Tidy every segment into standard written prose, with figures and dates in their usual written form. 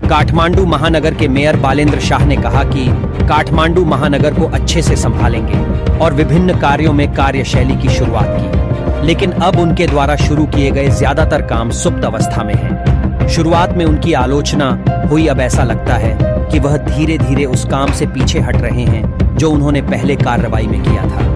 काठमांडू महानगर के मेयर बालेंद्र शाह ने कहा कि काठमांडू महानगर को अच्छे से संभालेंगे और विभिन्न कार्यों में कार्यशैली की शुरुआत की, लेकिन अब उनके द्वारा शुरू किए गए ज्यादातर काम सुप्त अवस्था में हैं। शुरुआत में उनकी आलोचना हुई, अब ऐसा लगता है कि वह धीरे धीरे उस काम से पीछे हट रहे हैं जो उन्होंने पहले कार्रवाई में किया था।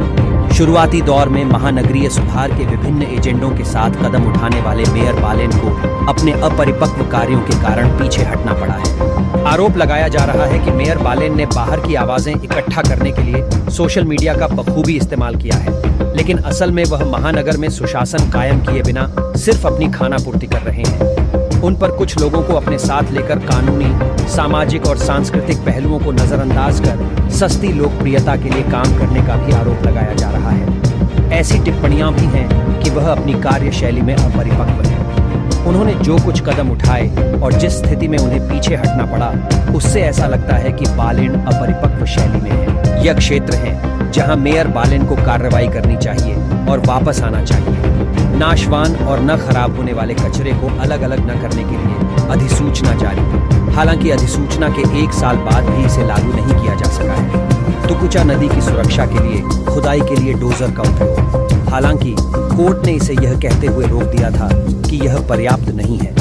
शुरुआती दौर में महानगरीय सुधार के विभिन्न एजेंडों के साथ कदम उठाने वाले मेयर बालेन को अपने अपरिपक्व कार्यों के कारण पीछे हटना पड़ा है। आरोप लगाया जा रहा है कि मेयर बालेन ने बाहर की आवाजें इकट्ठा करने के लिए सोशल मीडिया का बखूबी इस्तेमाल किया है, लेकिन असल में वह महानगर में सुशासन कायम किए बिना सिर्फ अपनी खानापूर्ति कर रहे हैं। उन पर कुछ लोगों को अपने साथ लेकर कानूनी, सामाजिक और सांस्कृतिक पहलुओं को नजरअंदाज कर सस्ती लोकप्रियता के लिए काम करने का भी आरोप लगाया जा रहा है। ऐसी टिप्पणियां भी हैं कि वह अपनी कार्यशैली में अपरिपक्व हैं। उन्होंने जो कुछ कदम उठाए और जिस स्थिति में उन्हें पीछे हटना पड़ा, उससे ऐसा लगता है कि बालेन अपरिपक्व शैली में है। यह क्षेत्र है जहां मेयर बालेन को कार्रवाई करनी चाहिए और वापस आना चाहिए। नाशवान और न खराब होने वाले कचरे को अलग अलग न करने के लिए अधिसूचना जारी। हालांकि अधिसूचना के 1 साल बाद भी इसे लागू नहीं किया जा सका है। तुकुचा नदी की सुरक्षा के लिए खुदाई के लिए डोजर का उपयोग, हालांकि कोर्ट ने इसे यह कहते हुए रोक दिया था कि यह पर्याप्त नहीं है।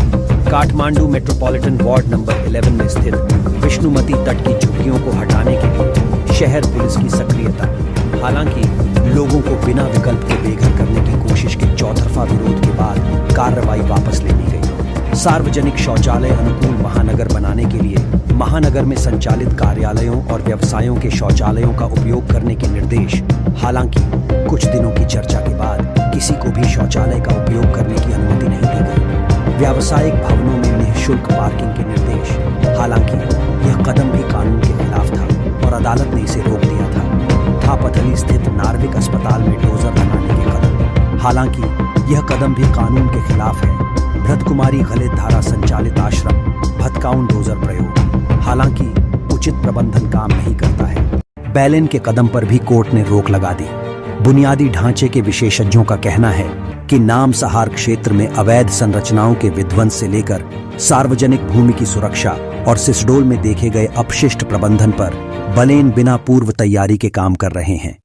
काठमांडू मेट्रोपॉलिटन वार्ड नंबर 11 में स्थित विष्णुमती तट की झुग्गियों को हटाने के लिए शहर पुलिस की सक्रियता, हालांकि लोगों को बिना विकल्प के बेघर करने की कोशिश के चौतरफा विरोध के बाद कार्रवाई वापस ले ली गई। सार्वजनिक शौचालय अनुकूल महानगर बनाने के लिए महानगर में संचालित कार्यालयों और व्यवसायों के शौचालयों का उपयोग करने के निर्देश, हालांकि कुछ दिनों की चर्चा के बाद किसी को भी शौचालय का उपयोग करने की अनुमति नहीं दी गई। व्यावसायिक भवनों में निःशुल्क पार्किंग के निर्देश, हालांकि यह कदम भी कानून के खिलाफ था और अदालत ने इसे रोक दिया था। थापथली स्थित नार्विक अस्पताल में डोजर लगाने के कदम, हालांकि यह कदम भी कानून के खिलाफ है। भ्रतकुमारी गलित धारा संचालित आश्रम भटकाउन डोजर प्रयोग, हालांकि उचित प्रबंधन काम नहीं करता है। बैलेन के कदम पर भी कोर्ट ने रोक लगा दी। बुनियादी ढांचे के विशेषज्ञों का कहना है कि नाम सहार क्षेत्र में अवैध संरचनाओं के विध्वंस से लेकर सार्वजनिक भूमि की सुरक्षा और सिसडोल में देखे गए अपशिष्ट प्रबंधन पर बालेन बिना पूर्व तैयारी के काम कर रहे हैं।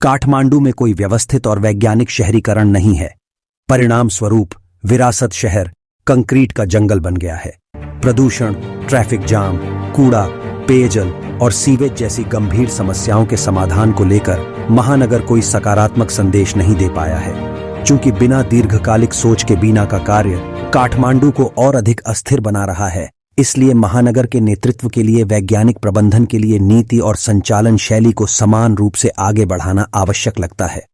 काठमांडू में कोई व्यवस्थित और वैज्ञानिक शहरीकरण नहीं है। परिणाम स्वरूप विरासत शहर कंक्रीट का जंगल बन गया है। प्रदूषण, ट्रैफिक जाम, कूड़ा, पेयजल और सीवेज जैसी गंभीर समस्याओं के समाधान को लेकर महानगर कोई सकारात्मक संदेश नहीं दे पाया है। चूंकि बिना दीर्घकालिक सोच के बीना का कार्य काठमांडू को और अधिक अस्थिर बना रहा है, इसलिए महानगर के नेतृत्व के लिए वैज्ञानिक प्रबंधन के लिए नीति और संचालन शैली को समान रूप से आगे बढ़ाना आवश्यक लगता है।